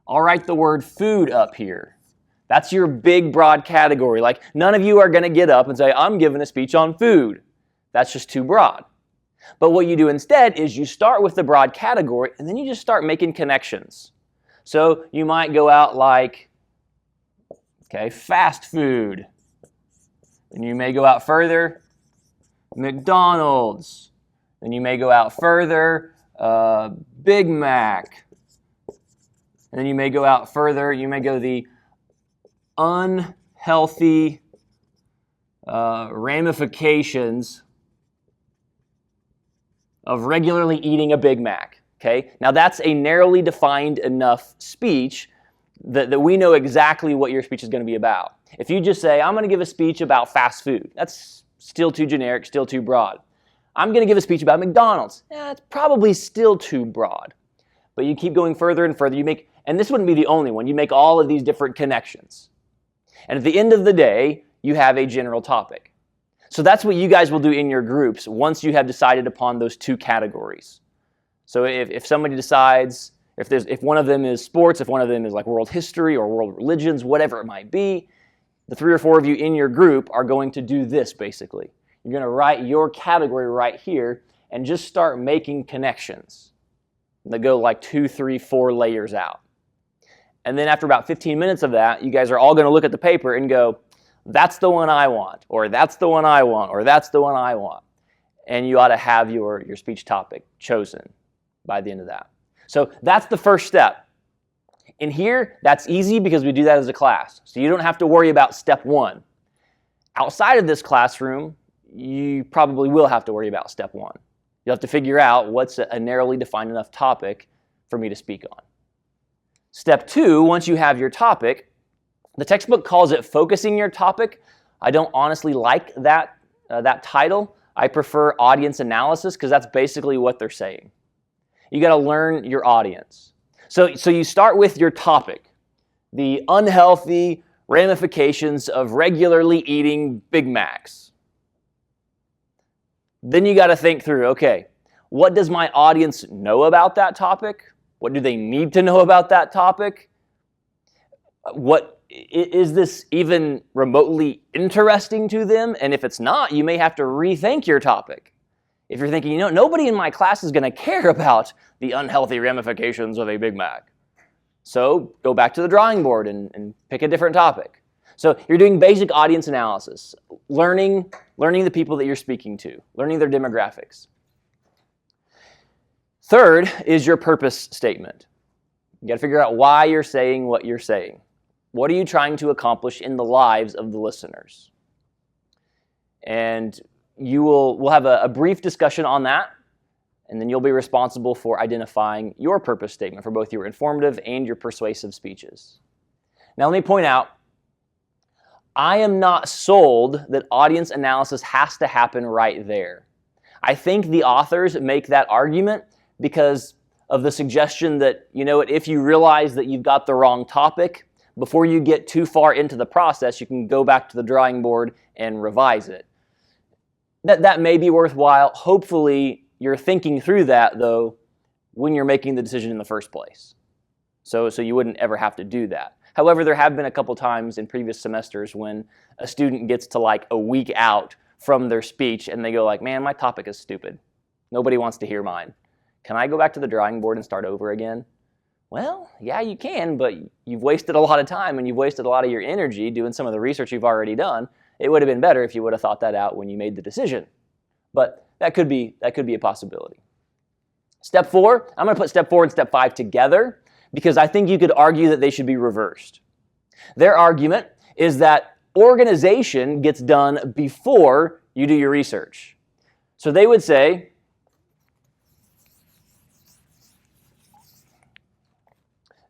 I'll write the word food up here. That's your big, broad category. Like, none of you are going to get up and say, I'm giving a speech on food. That's just too broad. But what you do instead is you start with the broad category, and then you just start making connections. So you might go out like, okay, fast food. And you may go out further, McDonald's. And you may go out further, Big Mac. And then you may go out further, you may go the unhealthy ramifications of regularly eating a Big Mac. Okay? Now that's a narrowly defined enough speech that we know exactly what your speech is going to be about. If you just say, I'm going to give a speech about fast food, that's still too generic, still too broad. I'm going to give a speech about McDonald's. It's probably still too broad. But you keep going further and further. And this wouldn't be the only one. You make all of these different connections. And at the end of the day, you have a general topic. So that's what you guys will do in your groups once you have decided upon those two categories. So if somebody decides, if one of them is sports, if one of them is like world history or world religions, whatever it might be, the 3 or 4 of you in your group are going to do this basically. You're going to write your category right here and just start making connections. They go like 2, 3, 4 layers out. And then after about 15 minutes of that, you guys are all going to look at the paper and go, that's the one I want, or that's the one I want, or that's the one I want. And you ought to have your speech topic chosen by the end of that. So that's the first step. In here, that's easy because we do that as a class. So you don't have to worry about step 1. Outside of this classroom, you probably will have to worry about step 1. You'll have to figure out what's a narrowly defined enough topic for me to speak on. Step 2, once you have your topic, the textbook calls it focusing your topic. I don't honestly like that title. I prefer audience analysis because that's basically what they're saying. You got to learn your audience. So you start with your topic, the unhealthy ramifications of regularly eating Big Macs. Then you got to think through, okay, what does my audience know about that topic? What do they need to know about that topic? What is this even remotely interesting to them? And if it's not, you may have to rethink your topic. If you're thinking, nobody in my class is going to care about the unhealthy ramifications of a Big Mac. So go back to the drawing board and pick a different topic. So you're doing basic audience analysis, learning the people that you're speaking to, learning their demographics. Third is your purpose statement. You got to figure out why you're saying what you're saying. What are you trying to accomplish in the lives of the listeners? And we'll have a brief discussion on that, and then you'll be responsible for identifying your purpose statement for both your informative and your persuasive speeches. Now let me point out, I am not sold that audience analysis has to happen right there. I think the authors make that argument because of the suggestion that, if you realize that you've got the wrong topic, before you get too far into the process, you can go back to the drawing board and revise it. That may be worthwhile. Hopefully, you're thinking through that, though, when you're making the decision in the first place. So you wouldn't ever have to do that. However, there have been a couple times in previous semesters when a student gets to like a week out from their speech and they go like, man, my topic is stupid. Nobody wants to hear mine. Can I go back to the drawing board and start over again? Well, yeah, you can, but you've wasted a lot of time and you've wasted a lot of your energy doing some of the research you've already done. It would have been better if you would have thought that out when you made the decision. But that could be a possibility. Step 4, I'm going to put step 4 and step 5 together because I think you could argue that they should be reversed. Their argument is that organization gets done before you do your research. So they would say,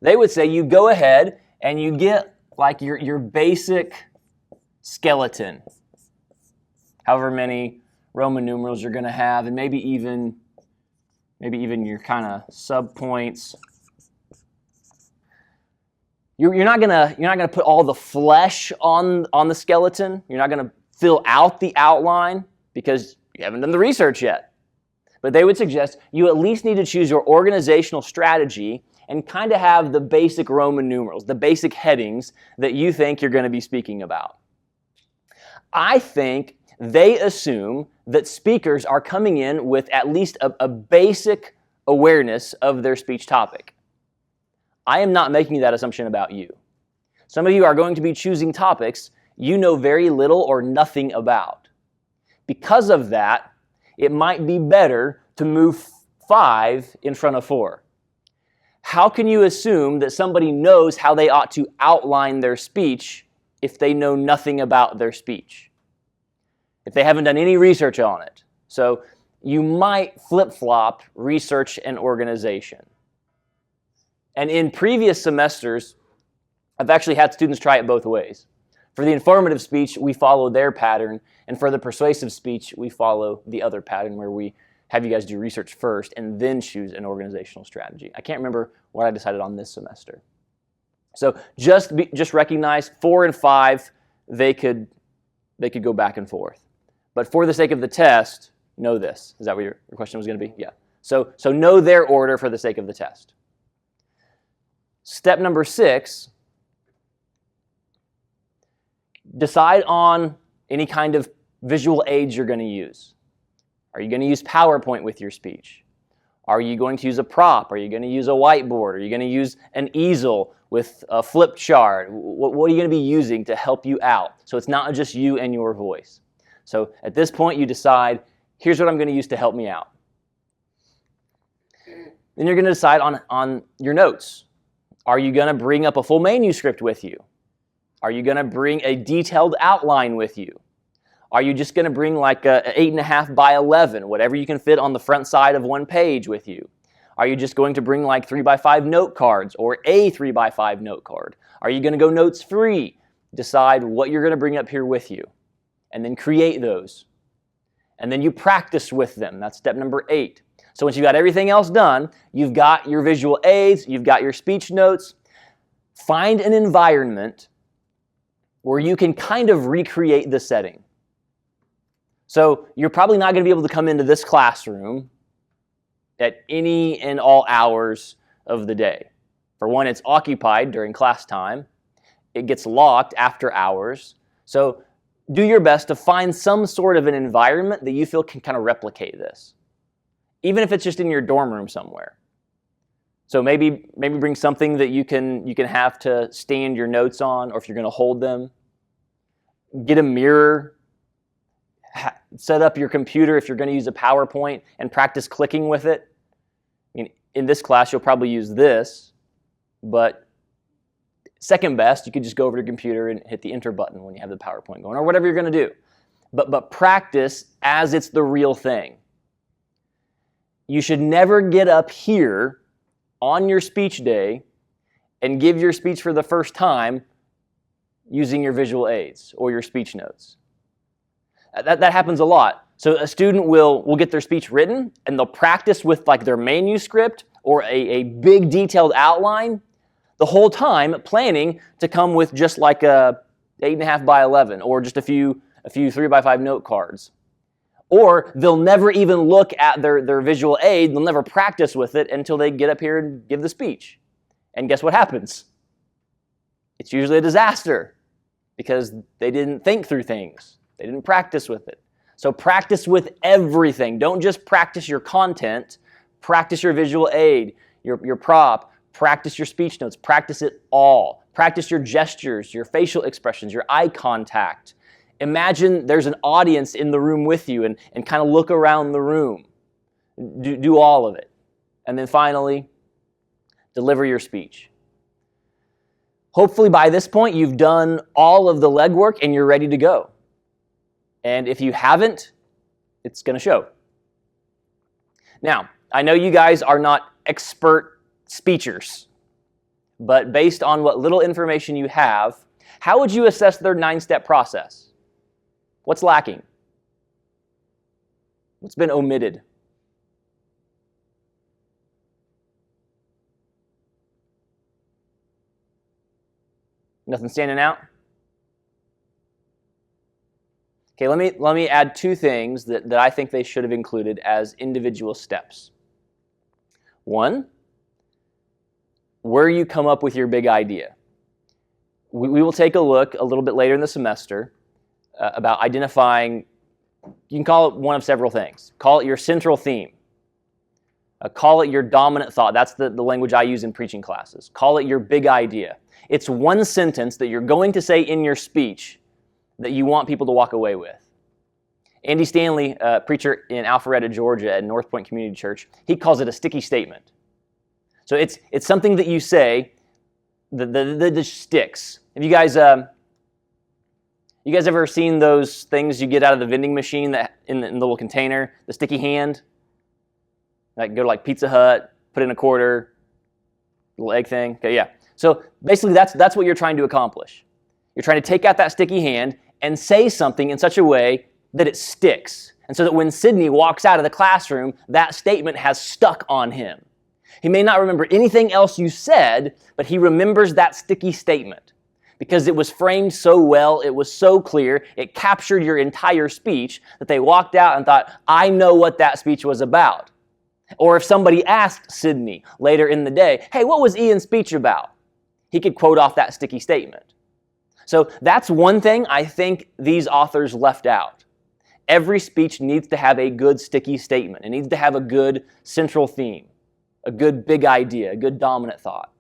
you go ahead and you get like your basic skeleton, however many Roman numerals you're going to have, and maybe even your kind of subpoints. You're not gonna put all the flesh on the skeleton. You're not gonna fill out the outline because you haven't done the research yet. But they would suggest you at least need to choose your organizational strategy and kind of have the basic Roman numerals, the basic headings that you think you're going to be speaking about. I think they assume that speakers are coming in with at least a basic awareness of their speech topic. I am not making that assumption about you. Some of you are going to be choosing topics you know very little or nothing about. Because of that, it might be better to move 5 in front of 4. How can you assume that somebody knows how they ought to outline their speech if they know nothing about their speech? If they haven't done any research on it. So you might flip-flop research and organization. And in previous semesters, I've actually had students try it both ways. For the informative speech, we follow their pattern, and for the persuasive speech, we follow the other pattern where we have you guys do research first and then choose an organizational strategy. I can't remember what I decided on this semester. So just recognize 4 and 5, they could go back and forth. But for the sake of the test, know this. Is that what your question was going to be? Yeah. So know their order for the sake of the test. Step number 6, decide on any kind of visual aids you're going to use. Are you going to use PowerPoint with your speech? Are you going to use a prop? Are you going to use a whiteboard? Are you going to use an easel with a flip chart? What are you going to be using to help you out? So it's not just you and your voice. So at this point, you decide, here's what I'm going to use to help me out. Then you're going to decide on your notes. Are you going to bring up a full manuscript with you? Are you going to bring a detailed outline with you? Are you just going to bring like a 8.5 by 11, whatever you can fit on the front side of one page with you? Are you just going to bring like 3x5 note cards or a 3x5 note card? Are you going to go notes free? Decide what you're going to bring up here with you. And then create those. And then you practice with them. That's step number 8. So once you've got everything else done, you've got your visual aids, you've got your speech notes, find an environment where you can kind of recreate the setting. So you're probably not going to be able to come into this classroom at any and all hours of the day. For one, it's occupied during class time. It gets locked after hours. So do your best to find some sort of an environment that you feel can kind of replicate this, even if it's just in your dorm room somewhere. So maybe bring something that you can have to stand your notes on, or if you're going to hold them. Get a mirror. Set up your computer if you're going to use a PowerPoint and practice clicking with it. I mean, in this class, you'll probably use this, but second best, you could just go over to your computer and hit the enter button when you have the PowerPoint going, or whatever you're going to do. But practice as it's the real thing. You should never get up here on your speech day and give your speech for the first time using your visual aids or your speech notes. That happens a lot. So a student will get their speech written and they'll practice with like their manuscript or a big detailed outline the whole time, planning to come with just like a 8.5 by 11 or just a few 3x5 note cards. Or they'll never even look at their visual aid, they'll never practice with it until they get up here and give the speech. And guess what happens? It's usually a disaster because they didn't think through things. They didn't practice with it. So practice with everything. Don't just practice your content. Practice your visual aid, your prop. Practice your speech notes. Practice it all. Practice your gestures, your facial expressions, your eye contact. Imagine there's an audience in the room with you and kind of look around the room. Do all of it. And then finally, deliver your speech. Hopefully by this point, you've done all of the legwork and you're ready to go. And if you haven't, it's going to show. Now, I know you guys are not expert speechers, but based on what little information you have, how would you assess their 9-step process? What's lacking? What's been omitted? Nothing standing out? Okay, let me add two things that I think they should have included as individual steps. One, where you come up with your big idea. We will take a look a little bit later in the semester about identifying, you can call it one of several things. Call it your central theme. Call it your dominant thought. That's the language I use in preaching classes. Call it your big idea. It's one sentence that you're going to say in your speech that you want people to walk away with. Andy Stanley, preacher in Alpharetta, Georgia at North Point Community Church, he calls it a sticky statement. So it's something that you say that sticks. Have you guys ever seen those things you get out of the vending machine that in the little container, the sticky hand? Like go to like Pizza Hut, put in a quarter, little egg thing. Okay, yeah. So basically that's what you're trying to accomplish. You're trying to take out that sticky hand and say something in such a way that it sticks. And so that when Sydney walks out of the classroom, that statement has stuck on him. He may not remember anything else you said, but he remembers that sticky statement because it was framed so well, it was so clear, it captured your entire speech that they walked out and thought, I know what that speech was about. Or if somebody asked Sydney later in the day, hey, what was Ian's speech about? He could quote off that sticky statement. So that's one thing I think these authors left out. Every speech needs to have a good sticky statement. It needs to have a good central theme, a good big idea, a good dominant thought.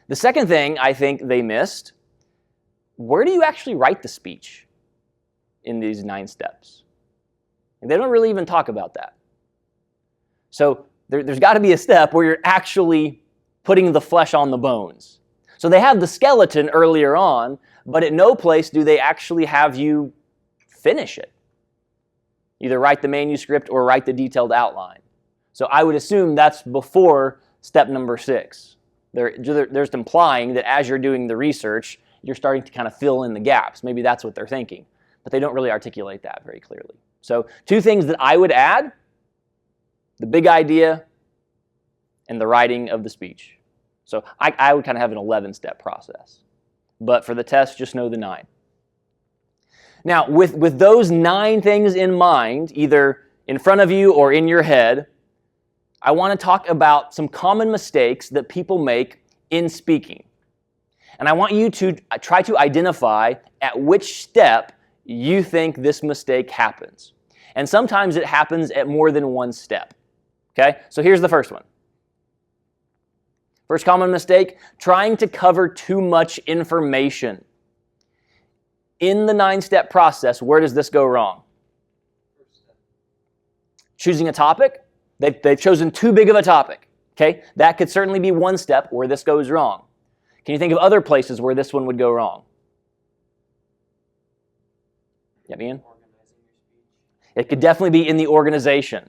The second thing I think they missed, where do you actually write the speech in these 9 steps? And they don't really even talk about that. So there's got to be a step where you're actually putting the flesh on the bones. So they have the skeleton earlier on, but at no place do they actually have you finish it. Either write the manuscript or write the detailed outline. So I would assume that's before step number 6. There's implying that as you're doing the research, you're starting to kind of fill in the gaps. Maybe that's what they're thinking, but they don't really articulate that very clearly. So 2 things that I would add, the big idea and the writing of the speech. So I would kind of have an 11-step process. But for the test, just know the 9. Now, with those 9 things in mind, either in front of you or in your head, I want to talk about some common mistakes that people make in speaking. And I want you to try to identify at which step you think this mistake happens. And sometimes it happens at more than one step. Okay, so here's the first one. First common mistake, trying to cover too much information. In the 9-step process, where does this go wrong? Choosing a topic. They've chosen too big of a topic. Okay, that could certainly be one step where this goes wrong. Can you think of other places where this one would go wrong? Yeah, Ian? It could definitely be in the organization.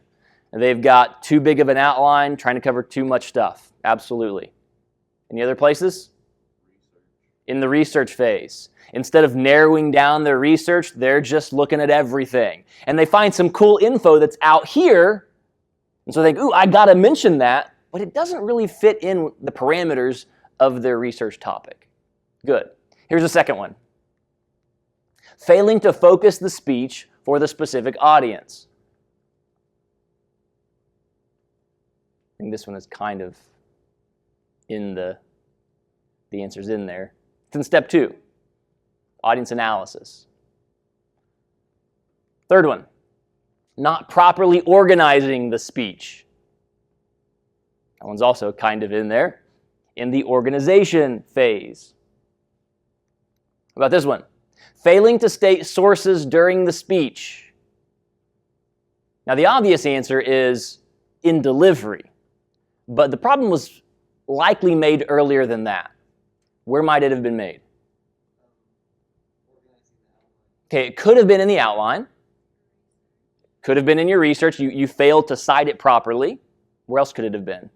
They've got too big of an outline, trying to cover too much stuff. Absolutely. Any other places? In the research phase. Instead of narrowing down their research, they're just looking at everything. And they find some cool info that's out here, and so they think, ooh, I got to mention that, but it doesn't really fit in the parameters of their research topic. Good. Here's a second one. Failing to focus the speech for the specific audience. I think this one is kind of in the answer's in there. It's in step 2, audience analysis. Third one, not properly organizing the speech. That one's also kind of in there, in the organization phase. How about this one? Failing to state sources during the speech. Now the obvious answer is in delivery. But the problem was likely made earlier than that. Where might it have been made? Okay, it could have been in the outline. Could have been in your research. You failed to cite it properly. Where else could it have been?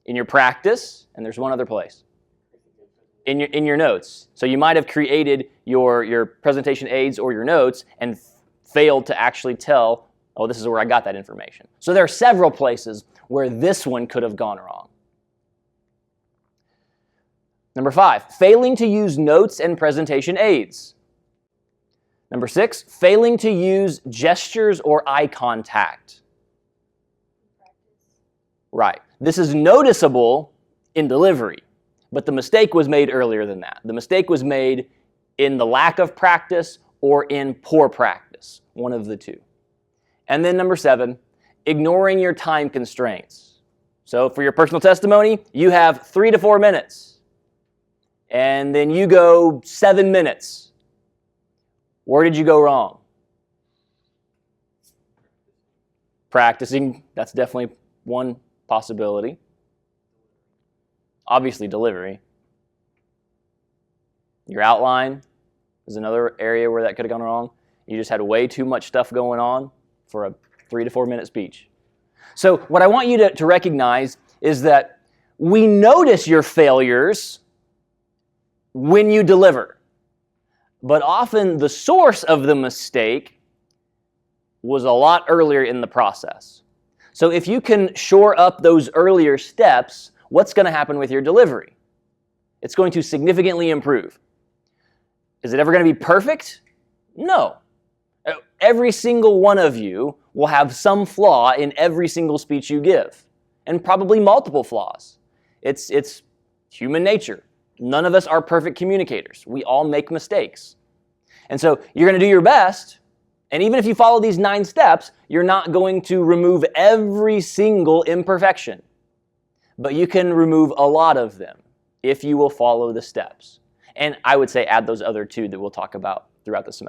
In your practice, and there's one other place. In your notes. So you might have created your presentation aids or your notes and failed to actually tell, oh, this is where I got that information. So there are several places where this one could have gone wrong. Number 5, failing to use notes and presentation aids. Number 6, failing to use gestures or eye contact. Right. This is noticeable in delivery, but the mistake was made earlier than that. The mistake was made in the lack of practice or in poor practice, one of the two. And then number 7, ignoring your time constraints. So for your personal testimony, you have 3 to 4 minutes, and then you go 7 minutes. Where did you go wrong? Practicing, that's definitely one possibility. Obviously, delivery. Your outline is another area where that could have gone wrong. You just had way too much stuff going on for a 3 to 4 minute speech. So what I want you to recognize is that we notice your failures when you deliver. But often the source of the mistake was a lot earlier in the process. So if you can shore up those earlier steps, what's going to happen with your delivery? It's going to significantly improve. Is it ever going to be perfect? No. Every single one of you will have some flaw in every single speech you give, and probably multiple flaws. It's human nature. None of us are perfect communicators. We all make mistakes. And so you're going to do your best, and even if you follow these 9 steps, you're not going to remove every single imperfection. But you can remove a lot of them if you will follow the steps. And I would say add those other 2 that we'll talk about throughout the semester.